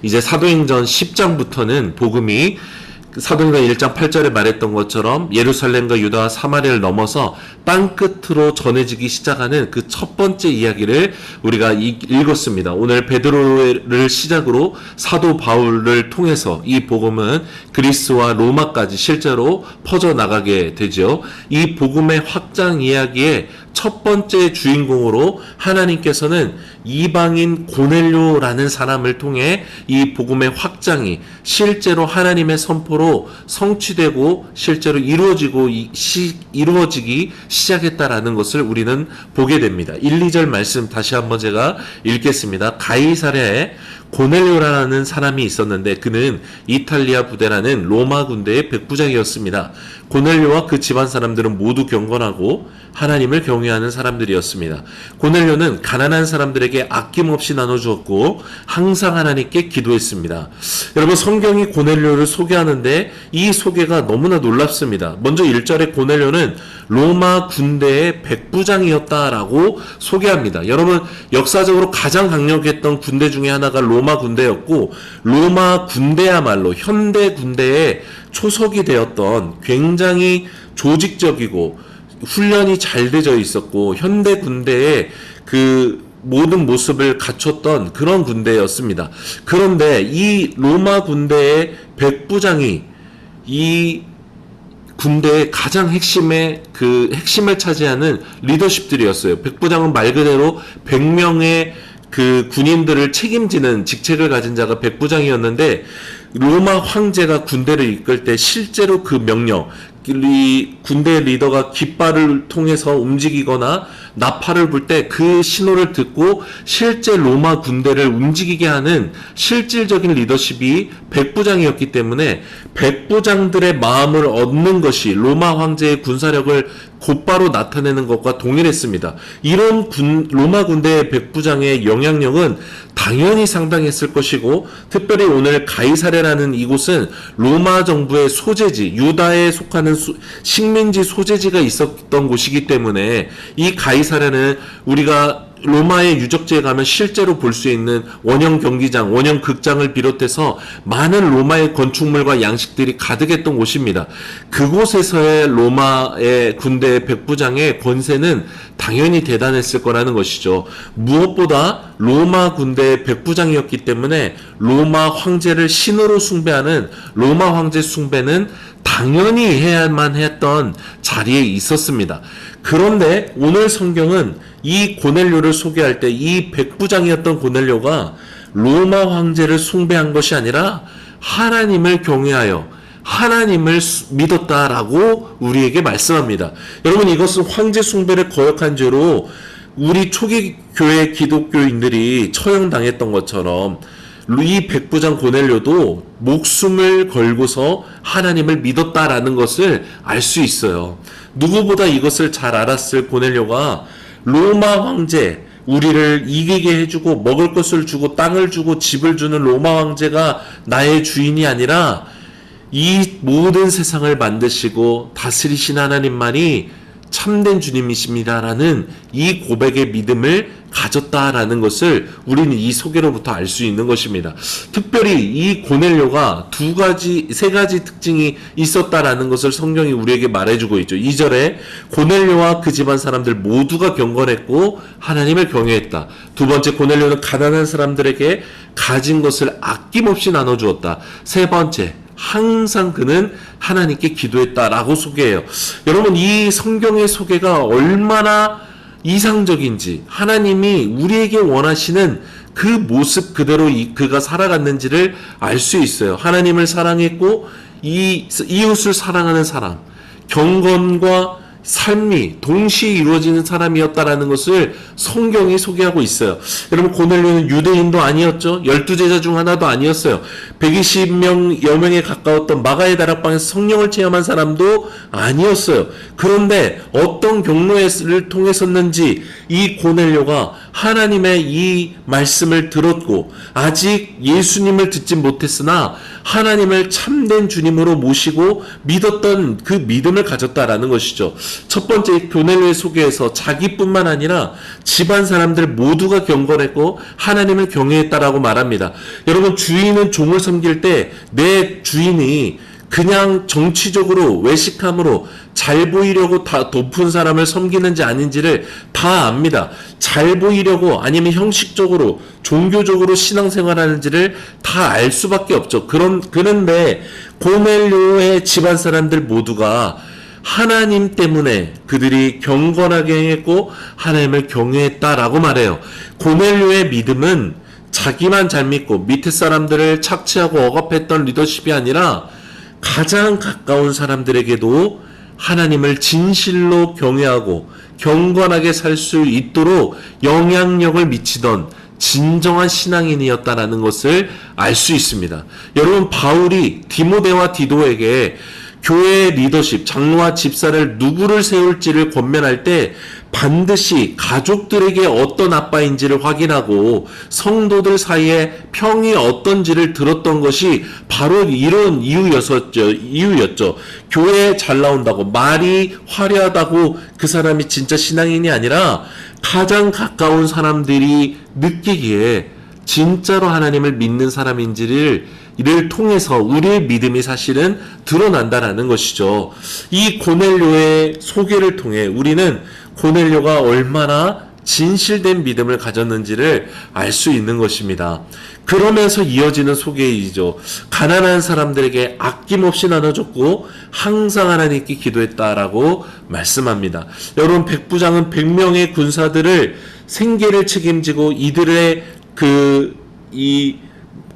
이제 사도행전 10장부터는 복음이 사도행전 1장 8절에 말했던 것처럼 예루살렘과 유다와 사마리아를 넘어서 땅끝으로 전해지기 시작하는 그 첫 번째 이야기를 우리가 읽었습니다. 오늘 베드로를 시작으로 사도 바울을 통해서 이 복음은 그리스와 로마까지 실제로 퍼져나가게 되죠. 이 복음의 확장 이야기의 첫 번째 주인공으로 하나님께서는 이방인 고넬료라는 사람을 통해 이 복음의 확장이 실제로 하나님의 선포로 성취되고 실제로 이루어지기 시작했다라는 것을 우리는 보게 됩니다. 1, 2절 말씀 다시 한번 제가 읽겠습니다. 가이사랴에 고넬료라는 사람이 있었는데 그는 이탈리아 부대라는 로마 군대의 백부장이었습니다. 고넬료와 그 집안 사람들은 모두 경건하고 하나님을 경외하는 사람들이었습니다. 고넬료는 가난한 사람들에게 아낌없이 나눠주었고 항상 하나님께 기도했습니다. 여러분, 성경이 고넬료를 소개하는데 이 소개가 너무나 놀랍습니다. 먼저 1절에 고넬료는 로마 군대의 백부장이었다라고 소개합니다. 여러분, 역사적으로 가장 강력했던 군대 중에 하나가 로마 군대였고, 로마 군대야말로 현대 군대의 초석이 되었던 굉장히 조직적이고 훈련이 잘 되어 있었고 현대 군대의 그 모든 모습을 갖췄던 그런 군대였습니다. 그런데 이 로마 군대의 백부장이 이 군대의 가장 핵심을 차지하는 리더십들이었어요. 백부장은 말 그대로 100명의 그 군인들을 책임지는 직책을 가진 자가 백부장이었는데, 로마 황제가 군대를 이끌 때 실제로 그 명령, 이 군대 리더가 깃발을 통해서 움직이거나 나팔을 불 때 그 신호를 듣고 실제 로마 군대를 움직이게 하는 실질적인 리더십이 백부장이었기 때문에 백부장들의 마음을 얻는 것이 로마 황제의 군사력을 곧바로 나타내는 것과 동일했습니다. 이런 로마 군대의 백부장의 영향력은 당연히 상당했을 것이고, 특별히 오늘 가이사랴라는 이곳은 로마 정부의 소재지, 유다에 속하는 식민지 소재지가 있었던 곳이기 때문에 이 가이사랴는 우리가 로마의 유적지에 가면 실제로 볼 수 있는 원형 경기장, 원형 극장을 비롯해서 많은 로마의 건축물과 양식들이 가득했던 곳입니다. 그곳에서의 로마의 군대 백부장의 권세는 당연히 대단했을 거라는 것이죠. 무엇보다 로마 군대의 백부장이었기 때문에 로마 황제를 신으로 숭배하는 로마 황제 숭배는 당연히 해야만 했던 자리에 있었습니다. 그런데 오늘 성경은 이 고넬료를 소개할 때 이 백부장이었던 고넬료가 로마 황제를 숭배한 것이 아니라 하나님을 경외하여 하나님을 믿었다라고 우리에게 말씀합니다. 여러분, 이것은 황제 숭배를 거역한 죄로 우리 초기 교회 기독교인들이 처형당했던 것처럼 이 백부장 고넬료도 목숨을 걸고서 하나님을 믿었다라는 것을 알 수 있어요. 누구보다 이것을 잘 알았을 고넬료가 로마 황제, 우리를 이기게 해주고 먹을 것을 주고 땅을 주고 집을 주는 로마 황제가 나의 주인이 아니라 이 모든 세상을 만드시고 다스리신 하나님만이 참된 주님이십니다라는 이 고백의 믿음을 가졌다라는 것을 우리는 이 소개로부터 알 수 있는 것입니다. 특별히 이 고넬료가 세 가지 특징이 있었다라는 것을 성경이 우리에게 말해주고 있죠. 2절에 고넬료와 그 집안 사람들 모두가 경건했고 하나님을 경외했다. 두 번째, 고넬료는 가난한 사람들에게 가진 것을 아낌없이 나눠주었다. 세 번째, 항상 그는 하나님께 기도했다라고 소개해요. 여러분, 이 성경의 소개가 얼마나 이상적인지, 하나님이 우리에게 원하시는 그 모습 그대로 그가 살아갔는지를 알 수 있어요. 하나님을 사랑했고 이웃을 사랑하는 사람, 경건과 삶이 동시에 이루어지는 사람이었다라는 것을 성경이 소개하고 있어요. 여러분, 고넬료는 유대인도 아니었죠. 12제자 중 하나도 아니었어요. 120여 명에 가까웠던 마가의 다락방에서 성령을 체험한 사람도 아니었어요. 그런데 어떤 경로를 통해서는지 이 고넬료가 하나님의 이 말씀을 들었고 아직 예수님을 듣지 못했으나 하나님을 참된 주님으로 모시고 믿었던 그 믿음을 가졌다라는 것이죠. 첫 번째 고넬료의 소개에서 자기뿐만 아니라 집안 사람들 모두가 경건했고 하나님을 경외했다라고 말합니다. 여러분, 주인은 종을 섬길 때 내 주인이 그냥 정치적으로 외식함으로 잘 보이려고 다 높은 사람을 섬기는지 아닌지를 다 압니다. 잘 보이려고 아니면 형식적으로 종교적으로 신앙생활하는지를 다 알 수밖에 없죠. 그런데 고넬료의 집안 사람들 모두가 하나님 때문에 그들이 경건하게 행했고 하나님을 경외했다라고 말해요. 고넬료의 믿음은 자기만 잘 믿고 밑에 사람들을 착취하고 억압했던 리더십이 아니라 가장 가까운 사람들에게도 하나님을 진실로 경외하고 경건하게 살 수 있도록 영향력을 미치던 진정한 신앙인이었다라는 것을 알 수 있습니다. 여러분, 바울이 디모데와 디도에게 교회의 리더십, 장로와 집사를 누구를 세울지를 권면할 때 반드시 가족들에게 어떤 아빠인지를 확인하고 성도들 사이에 평이 어떤지를 들었던 것이 바로 이런 이유였죠. 교회에 잘 나온다고, 말이 화려하다고 그 사람이 진짜 신앙인이 아니라 가장 가까운 사람들이 느끼기에 진짜로 하나님을 믿는 사람인지를 이를 통해서 우리의 믿음이 사실은 드러난다라는 것이죠. 이 고넬료의 소개를 통해 우리는 고넬료가 얼마나 진실된 믿음을 가졌는지를 알 수 있는 것입니다. 그러면서 이어지는 소개이죠. 가난한 사람들에게 아낌없이 나눠줬고 항상 하나님께 기도했다라고 말씀합니다. 여러분, 백부장은 100명의 군사들을 생계를 책임지고 이들의 이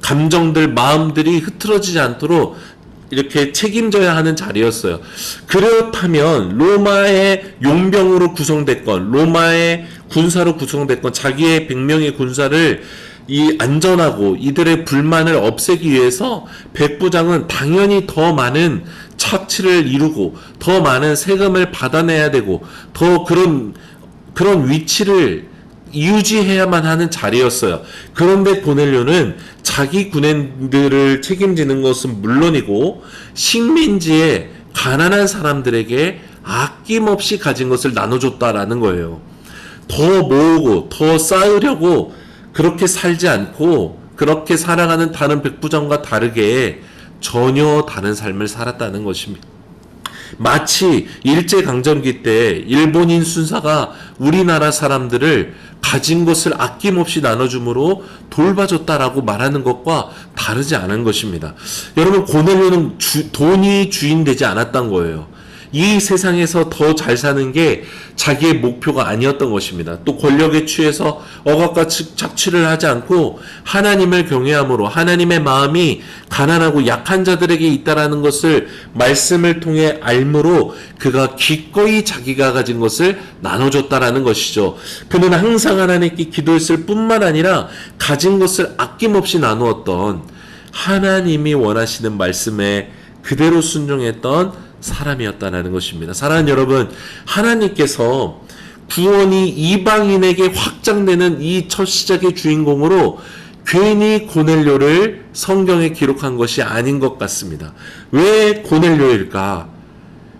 감정들, 마음들이 흐트러지지 않도록 이렇게 책임져야 하는 자리였어요. 그렇다면 로마의 용병으로 구성됐건 로마의 군사로 구성됐건 자기의 100명의 군사를 이 안전하고 이들의 불만을 없애기 위해서 백부장은 당연히 더 많은 착취를 이루고 더 많은 세금을 받아내야 되고 더 그런 위치를 유지해야만 하는 자리였어요. 그런데 고넬료는 자기 군인들을 책임지는 것은 물론이고 식민지의 가난한 사람들에게 아낌없이 가진 것을 나눠줬다라는 거예요. 더 모으고 더 쌓으려고 그렇게 살지 않고 그렇게 살아가는 다른 백부장과 다르게 전혀 다른 삶을 살았다는 것입니다. 마치 일제강점기 때 일본인 순사가 우리나라 사람들을 가진 것을 아낌없이 나눠줌으로 돌봐줬다라고 말하는 것과 다르지 않은 것입니다. 여러분, 고넬료는 돈이 주인 되지 않았던 거예요. 이 세상에서 더 잘 사는 게 자기의 목표가 아니었던 것입니다. 또 권력에 취해서 억압과 착취를 하지 않고 하나님을 경외함으로 하나님의 마음이 가난하고 약한 자들에게 있다라는 것을 말씀을 통해 알므로 그가 기꺼이 자기가 가진 것을 나눠줬다라는 것이죠. 그는 항상 하나님께 기도했을 뿐만 아니라 가진 것을 아낌없이 나누었던 하나님이 원하시는 말씀에 그대로 순종했던 사람이었다는 것입니다. 사랑하는 여러분, 하나님께서 구원이 이방인에게 확장되는 이 첫 시작의 주인공으로 괜히 고넬료를 성경에 기록한 것이 아닌 것 같습니다. 왜 고넬료일까?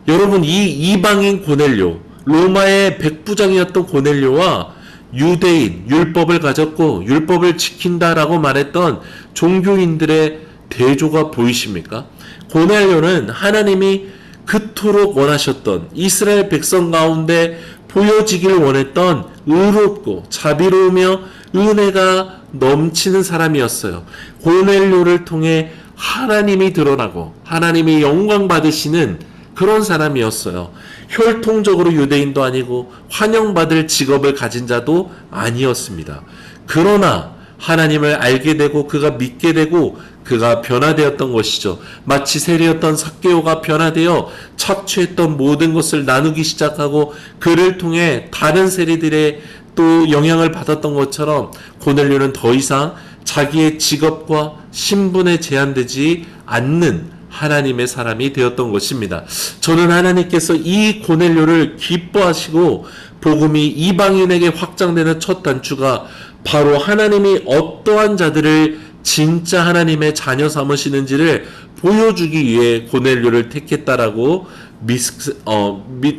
여러분, 이 이방인 고넬료, 로마의 백부장이었던 고넬료와 유대인, 율법을 가졌고 율법을 지킨다라고 말했던 종교인들의 대조가 보이십니까? 고넬료는 하나님이 그토록 원하셨던 이스라엘 백성 가운데 보여지길 원했던 의롭고 자비로우며 은혜가 넘치는 사람이었어요. 고넬료를 통해 하나님이 드러나고 하나님이 영광 받으시는 그런 사람이었어요. 혈통적으로 유대인도 아니고 환영받을 직업을 가진 자도 아니었습니다. 그러나 하나님을 알게 되고 그가 믿게 되고 그가 변화되었던 것이죠. 마치 세리였던 삭개오가 변화되어 착취했던 모든 것을 나누기 시작하고 그를 통해 다른 세리들의 또 영향을 받았던 것처럼 고넬료는 더 이상 자기의 직업과 신분에 제한되지 않는 하나님의 사람이 되었던 것입니다. 저는 하나님께서 이 고넬료를 기뻐하시고 복음이 이방인에게 확장되는 첫 단추가 바로 하나님이 어떠한 자들을 진짜 하나님의 자녀 삼으시는지를 보여주기 위해 고넬료를 택했다라고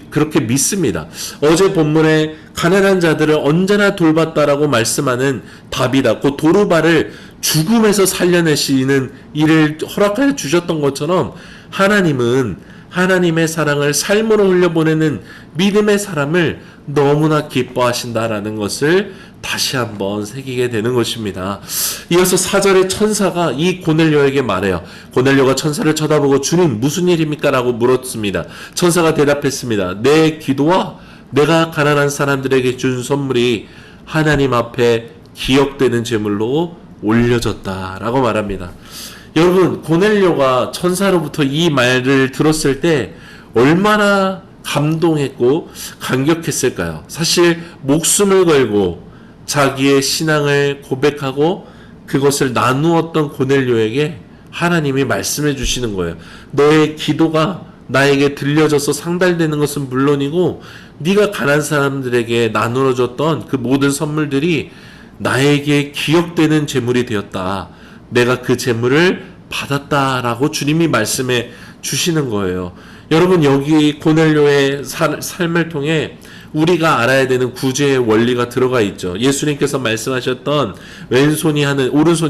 그렇게 믿습니다. 어제 본문에 가난한 자들을 언제나 돌봤다라고 말씀하는 다비다. 그 도르바를 죽음에서 살려내시는 일을 허락하여 주셨던 것처럼 하나님은 하나님의 사랑을 삶으로 흘려보내는 믿음의 사람을 너무나 기뻐하신다라는 것을 다시 한번 새기게 되는 것입니다. 이어서 4절에 천사가 이 고넬료에게 말해요. 고넬료가 천사를 쳐다보고 주님 무슨 일입니까? 라고 물었습니다. 천사가 대답했습니다. 내 기도와 내가 가난한 사람들에게 준 선물이 하나님 앞에 기억되는 제물로 올려졌다라고 말합니다. 여러분, 고넬료가 천사로부터 이 말을 들었을 때 얼마나 감동했고 감격했을까요? 사실 목숨을 걸고 자기의 신앙을 고백하고 그것을 나누었던 고넬료에게 하나님이 말씀해 주시는 거예요. 너의 기도가 나에게 들려져서 상달되는 것은 물론이고 네가 가난한 사람들에게 나누어줬던 그 모든 선물들이 나에게 기억되는 제물이 되었다. 내가 그 제물을 받았다라고 주님이 말씀해 주시는 거예요. 여러분, 여기 고넬료의 삶을 통해 우리가 알아야 되는 구제의 원리가 들어가 있죠. 예수님께서 말씀하셨던 오른손이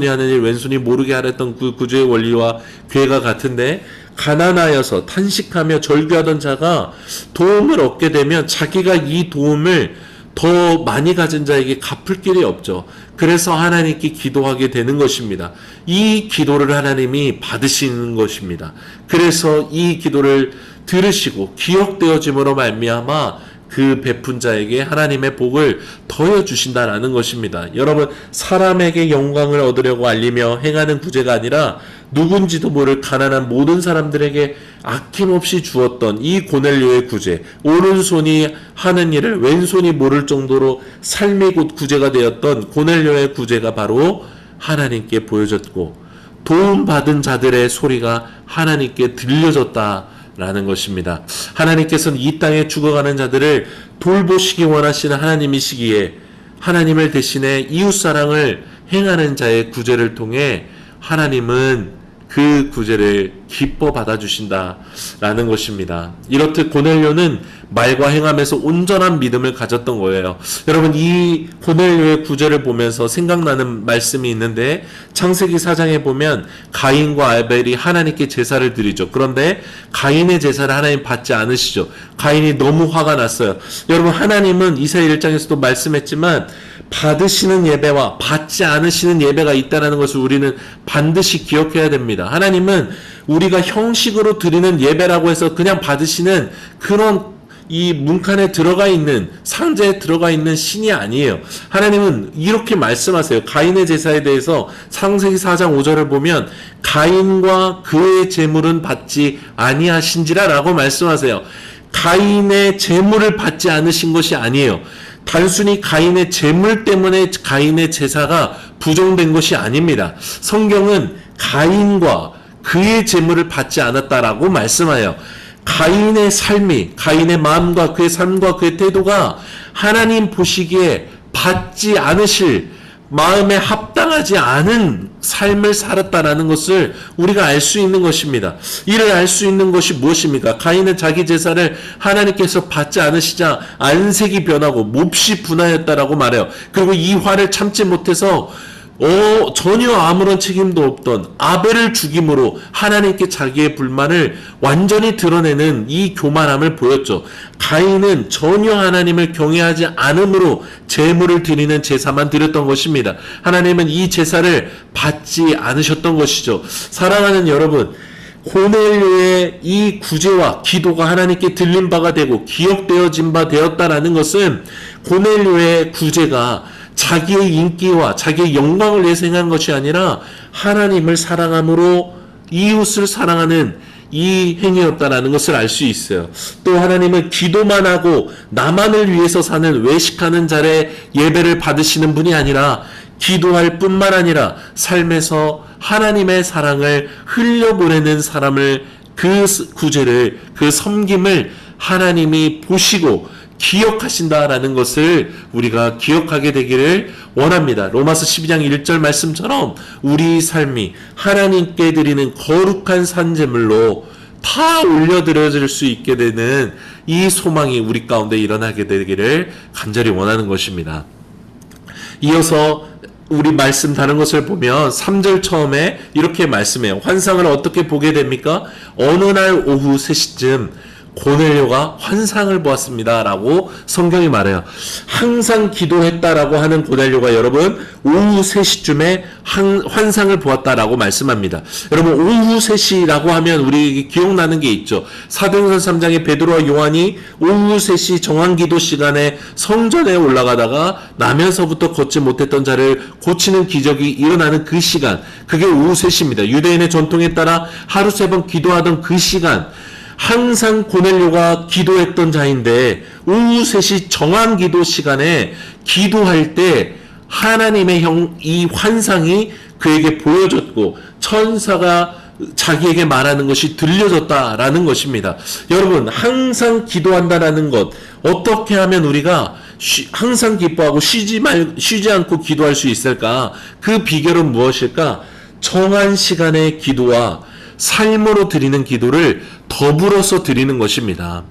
하는 일 왼손이 모르게 하랬던 그 구제의 원리와 괴가 같은데, 가난하여서 탄식하며 절규하던 자가 도움을 얻게 되면 자기가 이 도움을 더 많이 가진 자에게 갚을 길이 없죠. 그래서 하나님께 기도하게 되는 것입니다. 이 기도를 하나님이 받으시는 것입니다. 그래서 이 기도를 들으시고 기억되어짐으로 말미암아 그 베푼 자에게 하나님의 복을 더해 주신다라는 것입니다. 여러분, 사람에게 영광을 얻으려고 알리며 행하는 구제가 아니라 누군지도 모를 가난한 모든 사람들에게 아낌없이 주었던 이 고넬료의 구제, 오른손이 하는 일을 왼손이 모를 정도로 삶의 구제가 되었던 고넬료의 구제가 바로 하나님께 보여졌고, 도움받은 자들의 소리가 하나님께 들려졌다라는 것입니다. 하나님께서는 이 땅에 죽어가는 자들을 돌보시기 원하시는 하나님이시기에 하나님을 대신해 이웃사랑을 행하는 자의 구제를 통해 하나님은 그 구제를 기뻐 받아주신다라는 것입니다. 이렇듯 고넬료는 말과 행함에서 온전한 믿음을 가졌던 거예요. 여러분, 이 고넬료의 구제를 보면서 생각나는 말씀이 있는데, 창세기 4장에 보면 가인과 아벨이 하나님께 제사를 드리죠. 그런데 가인의 제사를 하나님 받지 않으시죠. 가인이 너무 화가 났어요. 여러분, 하나님은 이사야 1장에서도 말씀했지만 받으시는 예배와 받지 않으시는 예배가 있다는 것을 우리는 반드시 기억해야 됩니다. 하나님은 우리가 형식으로 드리는 예배라고 해서 그냥 받으시는 그런 이 문칸에 들어가 있는, 상자에 들어가 있는 신이 아니에요. 하나님은 이렇게 말씀하세요. 가인의 제사에 대해서 창세기 4장 5절을 보면 가인과 그의 제물은 받지 아니하신지라 라고 말씀하세요. 가인의 제물을 받지 않으신 것이 아니에요. 단순히 가인의 제물 때문에 가인의 제사가 부정된 것이 아닙니다. 성경은 가인과 그의 제물을 받지 않았다라고 말씀하여 가인의 삶이, 가인의 마음과 그의 삶과 그의 태도가 하나님 보시기에 받지 않으실, 마음에 합당하지 않은 삶을 살았다라는 것을 우리가 알 수 있는 것입니다. 이를 알 수 있는 것이 무엇입니까? 가인은 자기 제사를 하나님께서 받지 않으시자 안색이 변하고 몹시 분하였다라고 말해요. 그리고 이 화를 참지 못해서 전혀 아무런 책임도 없던 아벨을 죽임으로 하나님께 자기의 불만을 완전히 드러내는 이 교만함을 보였죠. 가인은 전혀 하나님을 경외하지 않으므로 제물을 드리는 제사만 드렸던 것입니다. 하나님은 이 제사를 받지 않으셨던 것이죠. 사랑하는 여러분, 고넬료의 이 구제와 기도가 하나님께 들린 바가 되고 기억되어진 바 되었다라는 것은 고넬료의 구제가 자기의 인기와 자기의 영광을 위해서 행한 것이 아니라 하나님을 사랑함으로 이웃을 사랑하는 이 행위였다라는 것을 알 수 있어요. 또 하나님은 기도만 하고 나만을 위해서 사는 외식하는 자의 예배를 받으시는 분이 아니라 기도할 뿐만 아니라 삶에서 하나님의 사랑을 흘려보내는 사람을, 그 구제를, 그 섬김을 하나님이 보시고 기억하신다라는 것을 우리가 기억하게 되기를 원합니다. 로마서 12장 1절 말씀처럼 우리 삶이 하나님께 드리는 거룩한 산제물로 다 올려드려질 수 있게 되는 이 소망이 우리 가운데 일어나게 되기를 간절히 원하는 것입니다. 이어서 우리 말씀 다른 것을 보면 3절 처음에 이렇게 말씀해요. 환상을 어떻게 보게 됩니까? 어느 날 오후 3시쯤 고넬료가 환상을 보았습니다 라고 성경이 말해요. 항상 기도했다라고 하는 고넬료가 여러분 오후 3시쯤에 환상을 보았다라고 말씀합니다. 여러분 오후 3시라고 하면 우리 기억나는 게 있죠. 사도행전 3장에 베드로와 요한이 오후 3시 정한기도 시간에 성전에 올라가다가 나면서부터 걷지 못했던 자를 고치는 기적이 일어나는 그 시간, 그게 오후 3시입니다. 유대인의 전통에 따라 하루 3번 기도하던 그 시간, 항상 고넬료가 기도했던 자인데 오후 3시 정한기도 시간에 기도할 때 하나님의 이 환상이 그에게 보여졌고 천사가 자기에게 말하는 것이 들려졌다라는 것입니다. 여러분, 항상 기도한다라는 것, 어떻게 하면 우리가 항상 기뻐하고 쉬지 않고 기도할 수 있을까? 그 비결은 무엇일까? 정한 시간의 기도와 삶으로 드리는 기도를 더불어서 드리는 것입니다.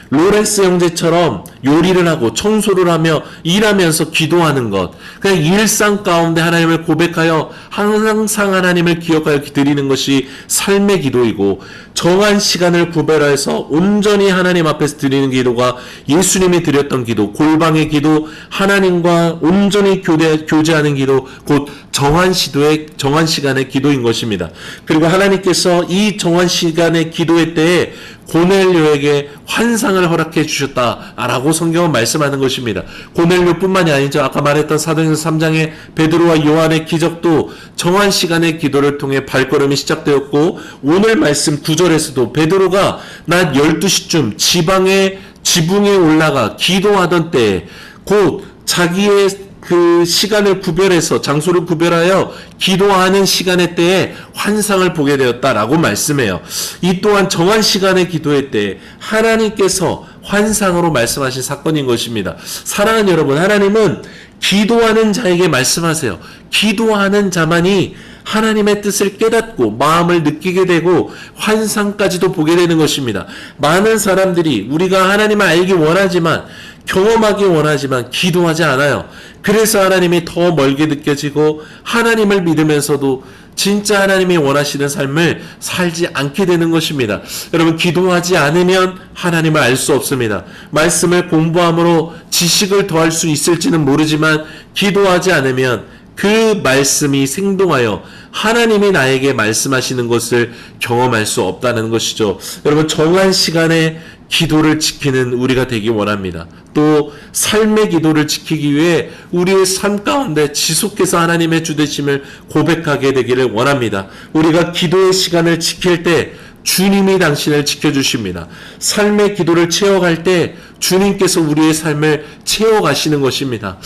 로렌스 형제처럼 요리를 하고 청소를 하며 일하면서 기도하는 것, 그냥 일상 가운데 하나님을 고백하여 항상 하나님을 기억하여 드리는 것이 삶의 기도이고, 정한 시간을 구별해서 온전히 하나님 앞에서 드리는 기도가 예수님이 드렸던 기도, 골방의 기도, 하나님과 온전히 교제하는 기도, 곧 정한 시간의 기도인 것입니다. 그리고 하나님께서 이 정한 시간의 기도의 때에 고넬료에게 환상을 허락해 주셨다라고 성경은 말씀하는 것입니다. 고넬료뿐만이 아니죠. 아까 말했던 사도행전 3장의 베드로와 요한의 기적도 정한 시간의 기도를 통해 발걸음이 시작되었고, 오늘 말씀 9절에서도 베드로가 낮 12시쯤 지붕에 올라가 기도하던 때에 곧 자기의 그 시간을 구별해서, 장소를 구별하여 기도하는 시간의 때에 환상을 보게 되었다라고 말씀해요. 이 또한 정한 시간의 기도의 때에 하나님께서 환상으로 말씀하신 사건인 것입니다. 사랑하는 여러분, 하나님은 기도하는 자에게 말씀하세요. 기도하는 자만이 하나님의 뜻을 깨닫고 마음을 느끼게 되고 환상까지도 보게 되는 것입니다. 많은 사람들이 우리가 하나님을 알기 원하지만, 경험하기 원하지만 기도하지 않아요. 그래서 하나님이 더 멀게 느껴지고 하나님을 믿으면서도 진짜 하나님이 원하시는 삶을 살지 않게 되는 것입니다. 여러분, 기도하지 않으면 하나님을 알 수 없습니다. 말씀을 공부함으로 지식을 더할 수 있을지는 모르지만 기도하지 않으면 그 말씀이 생동하여 하나님이 나에게 말씀하시는 것을 경험할 수 없다는 것이죠. 여러분, 정한 시간에 기도를 지키는 우리가 되기 원합니다. 또 삶의 기도를 지키기 위해 우리의 삶 가운데 지속해서 하나님의 주되심을 고백하게 되기를 원합니다. 우리가 기도의 시간을 지킬 때 주님이 당신을 지켜주십니다. 삶의 기도를 채워갈 때 주님께서 우리의 삶을 채워가시는 것입니다.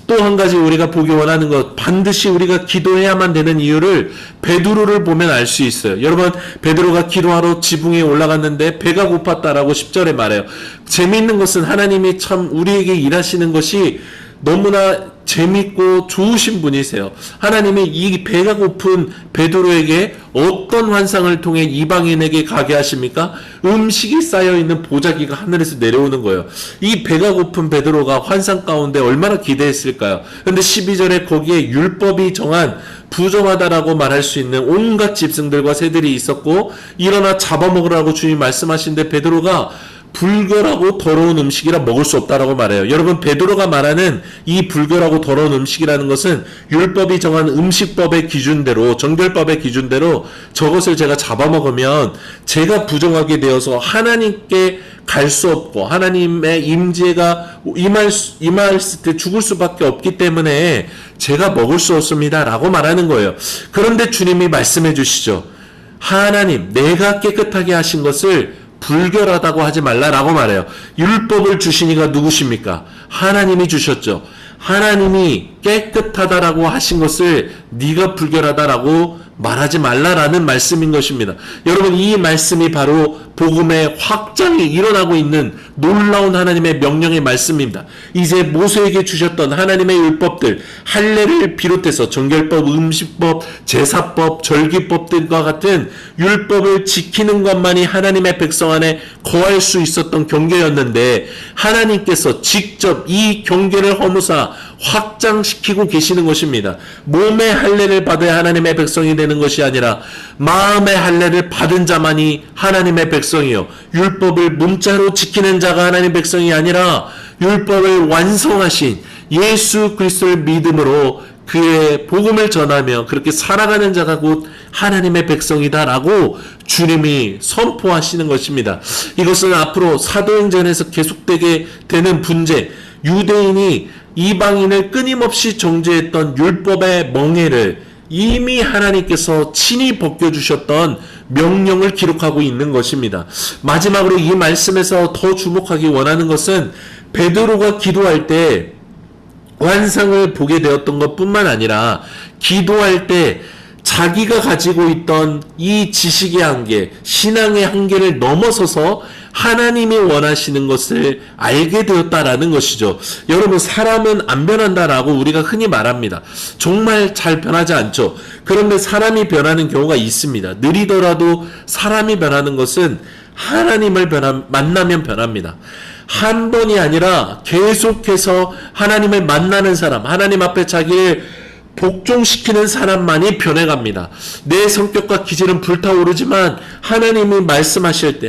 또 한 가지 우리가 보기 원하는 것, 반드시 우리가 기도해야만 되는 이유를 베드로를 보면 알 수 있어요. 여러분, 베드로가 기도하러 지붕에 올라갔는데 배가 고팠다라고 10절에 말해요. 재미있는 것은 하나님이 참 우리에게 일하시는 것이 너무나 재밌고 좋으신 분이세요. 하나님이 이 배가 고픈 베드로에게 어떤 환상을 통해 이방인에게 가게 하십니까? 음식이 쌓여있는 보자기가 하늘에서 내려오는 거예요. 이 배가 고픈 베드로가 환상 가운데 얼마나 기대했을까요? 그런데 12절에 거기에 율법이 정한 부정하다라고 말할 수 있는 온갖 짐승들과 새들이 있었고, 일어나 잡아먹으라고 주님 말씀하신데 베드로가 불결하고 더러운 음식이라 먹을 수 없다라고 말해요. 여러분, 베드로가 말하는 이 불결하고 더러운 음식이라는 것은 율법이 정한 음식법의 기준대로, 정결법의 기준대로 저것을 제가 잡아먹으면 제가 부정하게 되어서 하나님께 갈 수 없고 하나님의 임재가 임했을 때 죽을 수밖에 없기 때문에 제가 먹을 수 없습니다 라고 말하는 거예요. 그런데 주님이 말씀해 주시죠. 하나님, 내가 깨끗하게 하신 것을 불결하다고 하지 말라라고 말해요. 율법을 주신 이가 누구십니까? 하나님이 주셨죠. 하나님이 깨끗하다라고 하신 것을 네가 불결하다라고 말하지 말라라는 말씀인 것입니다. 여러분, 이 말씀이 바로 복음의 확장이 일어나고 있는 놀라운 하나님의 명령의 말씀입니다. 이제 모세에게 주셨던 하나님의 율법들, 할례를 비롯해서 정결법, 음식법, 제사법, 절기법들과 같은 율법을 지키는 것만이 하나님의 백성 안에 거할 수 있었던 경계였는데, 하나님께서 직접 이 경계를 허무사 확장시키고 계시는 것입니다. 몸의 할례를 받아야 하나님의 백성이 되는 것이 아니라 마음의 할례를 받은 자만이 하나님의 백성이요, 율법을 문자로 지키는 자가 하나님의 백성이 아니라 율법을 완성하신 예수 그리스도를 믿음으로 그의 복음을 전하며 그렇게 살아가는 자가 곧 하나님의 백성이다라고 주님이 선포하시는 것입니다. 이것은 앞으로 사도행전에서 계속되게 되는 문제, 유대인이 이방인을 끊임없이 정죄했던 율법의 멍에를 이미 하나님께서 친히 벗겨주셨던 명령을 기록하고 있는 것입니다. 마지막으로 이 말씀에서 더 주목하기 원하는 것은 베드로가 기도할 때 환상을 보게 되었던 것뿐만 아니라 기도할 때 자기가 가지고 있던 이 지식의 한계, 신앙의 한계를 넘어서서 하나님이 원하시는 것을 알게 되었다라는 것이죠. 여러분, 사람은 안 변한다라고 우리가 흔히 말합니다. 정말 잘 변하지 않죠. 그런데 사람이 변하는 경우가 있습니다. 느리더라도 사람이 변하는 것은 하나님을 만나면 변합니다. 한 번이 아니라 계속해서 하나님을 만나는 사람, 하나님 앞에 자기를 복종시키는 사람만이 변해갑니다. 내 성격과 기질은 불타오르지만 하나님이 말씀하실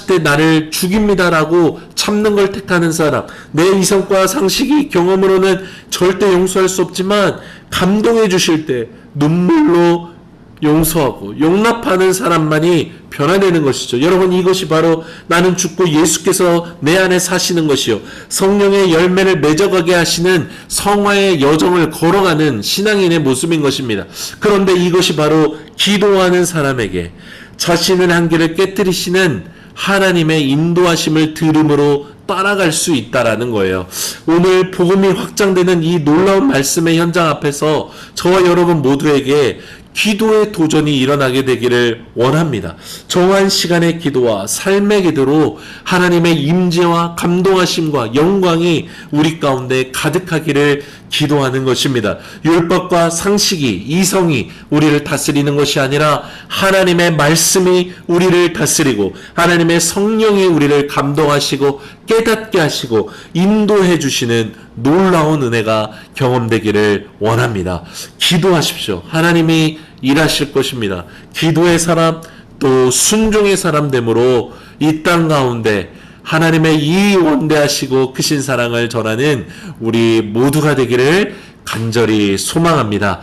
때 나를 죽입니다라고 참는 걸 택하는 사람, 내 이성과 상식이 경험으로는 절대 용서할 수 없지만 감동해 주실 때 눈물로 용서하고 용납하는 사람만이 변화되는 것이죠. 여러분, 이것이 바로 나는 죽고 예수께서 내 안에 사시는 것이요, 성령의 열매를 맺어가게 하시는 성화의 여정을 걸어가는 신앙인의 모습인 것입니다. 그런데 이것이 바로 기도하는 사람에게 자신의 한계를 깨뜨리시는 하나님의 인도하심을 들음으로 따라갈 수 있다라는 거예요. 오늘 복음이 확장되는 이 놀라운 말씀의 현장 앞에서 저와 여러분 모두에게 기도의 도전이 일어나게 되기를 원합니다. 정한 시간의 기도와 삶의 기도로 하나님의 임재와 감동하심과 영광이 우리 가운데 가득하기를 기도하는 것입니다. 율법과 상식이, 이성이 우리를 다스리는 것이 아니라 하나님의 말씀이 우리를 다스리고 하나님의 성령이 우리를 감동하시고 깨닫게 하시고 인도해 주시는 놀라운 은혜가 경험되기를 원합니다. 기도하십시오. 하나님이 일하실 것입니다. 기도의 사람, 또 순종의 사람 되므로 이 땅 가운데 하나님의 이 원대하시고 크신 사랑을 전하는 우리 모두가 되기를 간절히 소망합니다.